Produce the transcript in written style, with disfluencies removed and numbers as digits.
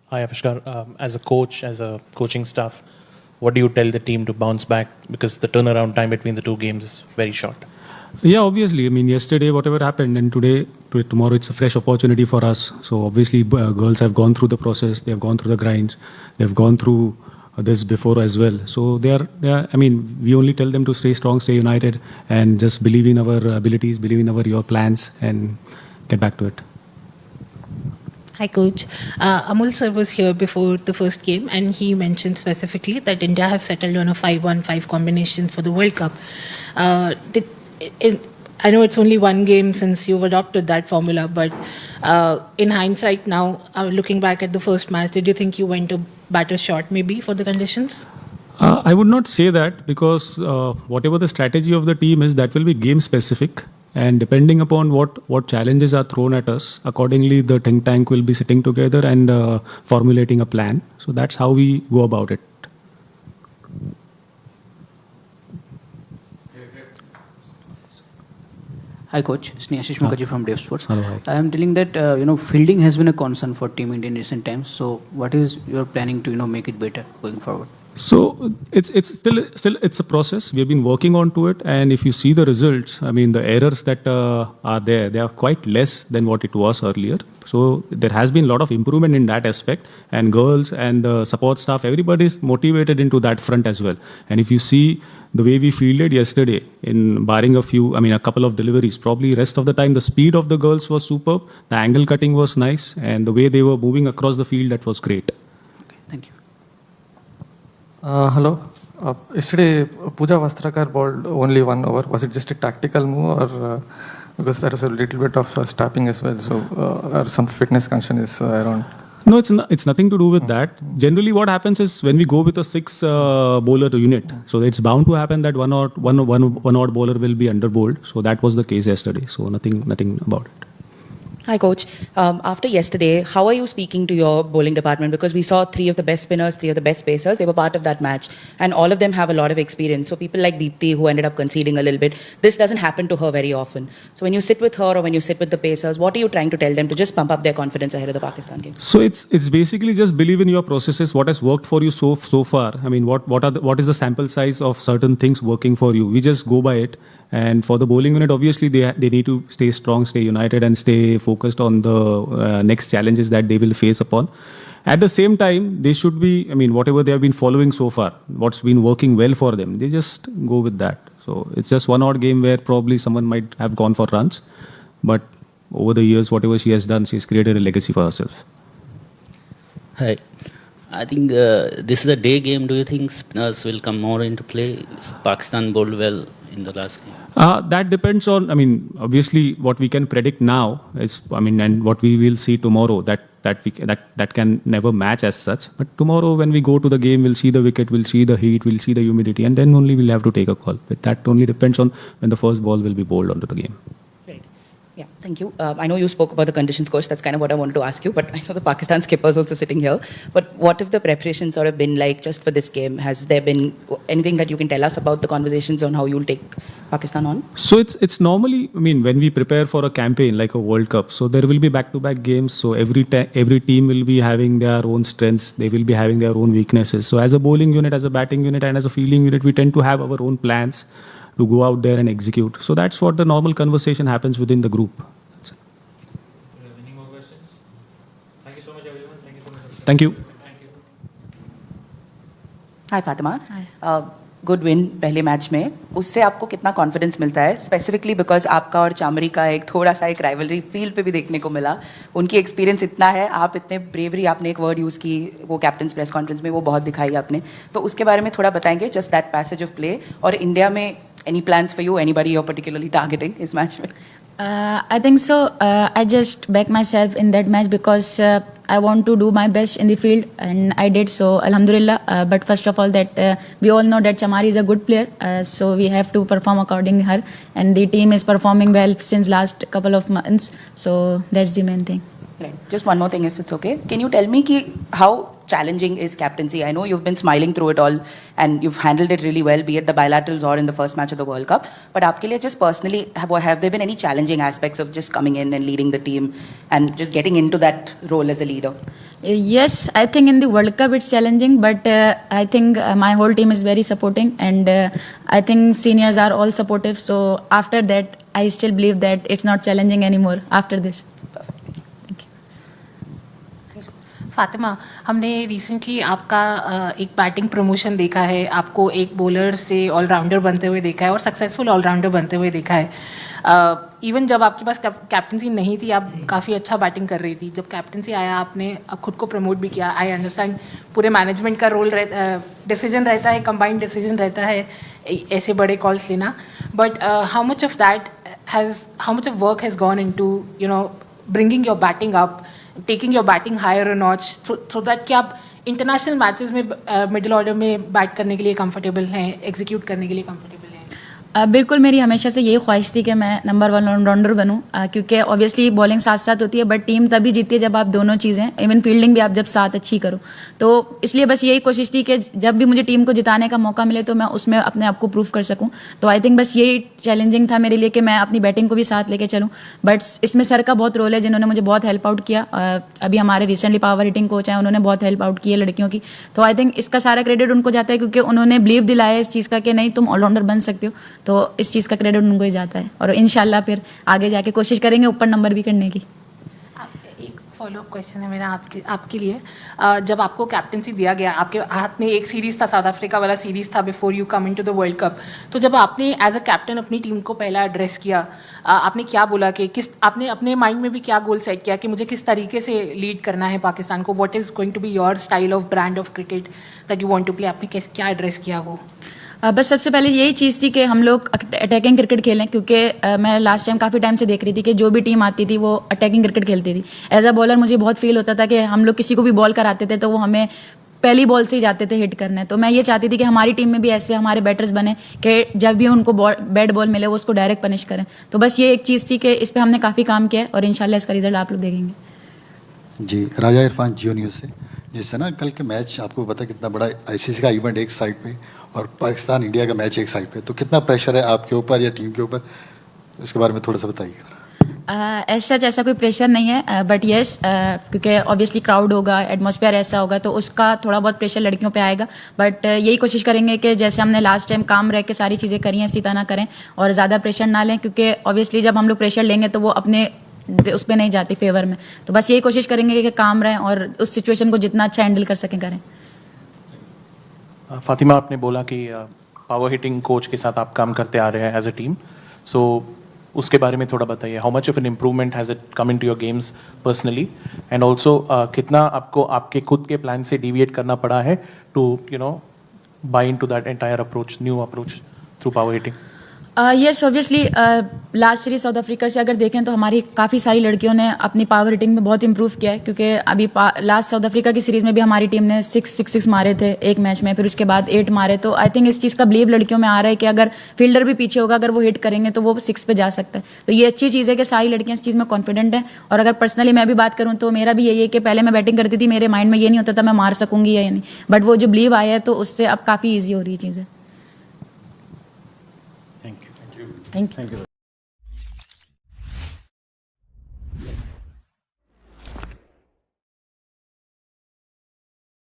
Hi, Avishkar. As a coach, as a coaching staff, what do you tell the team to bounce back? Because the turnaround time between the two games is very short. Yeah, obviously. I mean, yesterday, whatever happened, and tomorrow, it's a fresh opportunity for us. So obviously, girls have gone through the process. They have gone through the grinds. They've gone through this before as well. So I mean, we only tell them to stay strong, stay united, and just believe in our abilities, believe in your plans, and get back to it. Hi, Coach. Amul sir was here before the first game, and he mentioned specifically that India have settled on a 5-1-5 combination for the World Cup. I know it's only one game since you've adopted that formula, but in hindsight now, looking back at the first match, did you think you went a batter short maybe for the conditions? I would not say that because whatever the strategy of the team is, that will be game specific. And depending upon what challenges are thrown at us, accordingly the think tank will be sitting together and formulating a plan. So that's how we go about it. Hi, Coach. Sneashish Mukherjee from Dev Sports. Hello, hi. I am telling that fielding has been a concern for Team India in recent times. So, what is your planning to make it better going forward? So it's still it's a process. We have been working on to it, and if you see the results, I mean the errors that are there, they are quite less than what it was earlier. So there has been a lot of improvement in that aspect, and girls and the support staff, everybody is motivated into that front as well. And if you see the way we fielded yesterday, in barring a couple of deliveries, probably rest of the time the speed of the girls was superb, the angle cutting was nice, and the way they were moving across the field, that was great. Okay, thank you. Hello. Yesterday, Pooja Vastrakar bowled only 1 over. Was it just a tactical move, or because there was a little bit of stabbing as well? So, or some fitness concern is around? No, it's nothing to do with that. Generally, what happens is when we go with a 6 bowler unit, so it's bound to happen that one odd bowler will be under bowled. So that was the case yesterday. So nothing about it. Hi, Coach. After yesterday, how are you speaking to your bowling department? Because we saw 3 of the best spinners, 3 of the best pacers. They were part of that match. And all of them have a lot of experience. So people like Deepti, who ended up conceding a little bit, this doesn't happen to her very often. So when you sit with her or when you sit with the pacers, what are you trying to tell them to just pump up their confidence ahead of the Pakistan game? So it's basically just believe in your processes. What has worked for you so far? I mean, what is the sample size of certain things working for you? We just go by it. And for the bowling unit, obviously, they need to stay strong, stay united, and stay focused on the next challenges that they will face upon. At the same time, they should be, whatever they have been following so far, what's been working well for them, they just go with that. So it's just one odd game where probably someone might have gone for runs. But over the years, whatever she has done, she's created a legacy for herself. Hi. I think this is a day game. Do you think spinners will come more into play? Pakistan bowled well in the last game. That depends on, obviously what we can predict now is, and what we will see tomorrow, that can never match as such. But tomorrow when we go to the game, we'll see the wicket, we'll see the heat, we'll see the humidity, and then only we'll have to take a call. But that only depends on when the first ball will be bowled onto the game. Yeah, thank you. I know you spoke about the conditions, Coach. That's kind of what I wanted to ask you. But I know the Pakistan skipper is also sitting here. But what have the preparations sort of been like just for this game? Has there been anything that you can tell us about the conversations on how you'll take Pakistan on? So it's normally, when we prepare for a campaign like a World Cup, so there will be back-to-back games. So every team will be having their own strengths. They will be having their own weaknesses. So as a bowling unit, as a batting unit, and as a fielding unit, we tend to have our own plans to go out there and execute. So that's what the normal conversation happens within the group. Any more questions? Thank you so much, everyone. Thank you so much. Thank you. Hi, Fatima. Hi. Good win पहले match में. उससे आपको कितना confidence मिलता है? Specifically because आपका और चामरी का थोड़ा सा एक राइवलरी फील्ड पे भी देखने को मिला. उनकी एक्सपीरियंस इतना है, आप इतने ब्रेवरी, आपने एक वर्ड यूज़ की वो कैप्टन प्रेस कॉन्फ्रेंस में, वो बहुत दिखाई आपने. तो उसके बारे में थोड़ा बताएंगे, just that passage of play. और इंडिया में any plans for you? Anybody you're particularly targeting this match with? I think so. I just back myself in that match because I want to do my best in the field, and I did so, alhamdulillah. But first of all, that we all know that Chamari is a good player, so we have to perform according to her, and the team is performing well since last couple of months. So that's the main thing. Right. Just one more thing, if it's okay. Can you tell me how challenging is captaincy? I know you've been smiling through it all and you've handled it really well, be it the bilaterals or in the first match of the World Cup. But aapke liye just personally, have there been any challenging aspects of just coming in and leading the team and just getting into that role as a leader? Yes, I think in the World Cup it's challenging, but I think my whole team is very supporting, and I think seniors are all supportive. So after that, I still believe that it's not challenging anymore after this. Fatima, हमने recently आपका एक batting promotion देखा है, आपको एक bowler से allrounder बनते हुए देखा है और सक्सेसफुल ऑलराउंडर बनते हुए देखा है. इवन जब आपके पास कैप्टनसी नहीं थी, आप काफ़ी अच्छा बैटिंग कर रही थी. जब कैप्टनसी आया, आपने खुद को प्रमोट भी किया. आई अंडरस्टैंड पूरे मैनेजमेंट का रोल डिसीजन रहता है, कंबाइंड डिसीजन रहता है ऐसे बड़े कॉल्स लेना. But how much of work has gone into bringing your batting up, taking your batting higher a notch, so that कि आप इंटरनेशनल मैचेस में मिडिल ऑर्डर में बैट करने के लिए कंफर्टेबल हैं, एग्जीक्यूट करने के लिए कंफर्टेबल हैं? बिल्कुल, मेरी हमेशा से यही ख्वाहिश थी कि मैं नंबर 1 ऑलराउंडर बनूं, क्योंकि ऑब्वियसली बॉलिंग साथ साथ होती है, बट टीम तभी जीती है जब आप दोनों चीज़ें, इवन फील्डिंग भी आप जब साथ अच्छी करो. तो इसलिए बस यही कोशिश थी कि जब भी मुझे टीम को जिताने का मौका मिले तो मैं उसमें अपने आप को प्रूव कर सकूं. तो आई थिंक बस यही चैलेंजिंग था मेरे लिए कि मैं अपनी बैटिंग को भी साथ लेके चलूँ. बट इसमें सर का बहुत रोल है, जिन्होंने मुझे बहुत हेल्प आउट किया. अभी हमारे रिसेंटली पावर हिटिंग कोच हैं, उन्होंने बहुत हेल्प आउट की है लड़कियों की. तो आई थिंक इसका सारा क्रेडिट उनको जाता है, क्योंकि उन्होंने बिलीव दिलाया इस चीज़ का कि नहीं, तुम ऑलराउंडर बन सकते हो. तो इस चीज़ का क्रेडिट उनको ही जाता है, और इंशाल्लाह फिर आगे जाके कोशिश करेंगे ऊपर नंबर भी करने की. एक फॉलोअप क्वेश्चन है मेरा आपके लिए. जब आपको कैप्टनसी दिया गया, आपके हाथ में एक सीरीज़ था, साउथ अफ्रीका वाला सीरीज़ था before you come into the world cup. तो जब आपने एज अ कैप्टन अपनी टीम को पहला एड्रेस किया, आपने क्या बोला कि आपने अपने माइंड में भी क्या गोल सेट किया कि मुझे किस तरीके से लीड करना है पाकिस्तान को? What is going to be your style of brand of cricket that you want to play? आपने क्या एड्रेस किया वो? बस सबसे पहले यही चीज़ थी कि हम लोग अटैकिंग क्रिकेट खेलें, क्योंकि मैं लास्ट टाइम काफ़ी टाइम से देख रही थी कि जो भी टीम आती थी वो अटैकिंग क्रिकेट खेलती थी. एज अ बॉलर मुझे बहुत फील होता था कि हम लोग किसी को भी बॉल कराते थे तो वो हमें पहली बॉल से ही जाते थे हिट करने. तो मैं ये चाहती थी कि हमारी टीम में भी ऐसे हमारे बैटर्स बने कि जब भी उनको बैड बॉल मिले वो उसको डायरेक्ट पनिश करें. तो बस ये एक चीज़ थी कि इस पर हमने काफ़ी काम किया है, और इंशाल्लाह इसका रिजल्ट आप लोग देखेंगे. जी, राजा इरफान, जियो न्यूज़ से. जिससे ना कल के मैच आपको पता कितना बड़ा आईसीसी का इवेंट एक साइड पे और पाकिस्तान इंडिया का मैच एक साइड पे, तो कितना प्रेशर है आपके ऊपर या टीम के ऊपर, इसके बारे में थोड़ा सा बताइए. ऐसा कोई प्रेशर नहीं है, बट येस, क्योंकि ऑब्वियसली क्राउड होगा, एटमॉस्फेयर ऐसा होगा, तो उसका थोड़ा बहुत प्रेशर लड़कियों पे आएगा. बट यही कोशिश करेंगे कि जैसे हमने लास्ट टाइम काम रह के सारी चीज़ें करी हैं, इसी तरह करें और ज़्यादा प्रेशर ना लें, क्योंकि ऑब्वियसली जब हम लोग प्रेशर लेंगे तो वो अपने उस पर नहीं जाती फेवर में. तो बस यही कोशिश करेंगे कि काम रहें और उस सिचुएशन को जितना अच्छा हैंडल कर सकें करें. फातिमा, आपने बोला कि पावर हिटिंग कोच के साथ आप काम करते आ रहे हैं एज अ टीम, सो उसके बारे में थोड़ा बताइए. How much of an improvement has it come in to your games personally, and also कितना आपको आपके खुद के प्लान से डिविएट करना पड़ा है to buy in to that entire approach, new approach through power hitting? Yes, obviously last series South Africa से अगर देखें तो हमारी काफ़ी सारी लड़कियों ने अपनी पावर हिटिंग में बहुत इंप्रूव किया है, क्योंकि अभी लास्ट साउथ अफ्रीका की सीरीज़ में भी हमारी टीम ने 6 मारे थे एक मैच में, फिर उसके बाद 8 मारे. तो आई थिंक इस चीज़ का बिलीव लड़कियों में आ रहा है कि अगर फील्डर भी पीछे होगा, अगर वो हिट करेंगे तो वो 6 पे जा सकता है. तो ये अच्छी चीज़ है कि सारी लड़कियाँ इस चीज़ में कॉन्फिडेंट हैं. और अगर पर्सनली मैं भी बात करूँ तो मेरा भी यही है कि पहले मैं बैटिंग करती थी, मेरे माइंड में ये नहीं होता था मैं मार सकूँगी या नहीं, बट वो जो बिलीव आया है तो उससे अब काफ़ी ईजी हो रही है चीज़ें. Thank you. Thank you.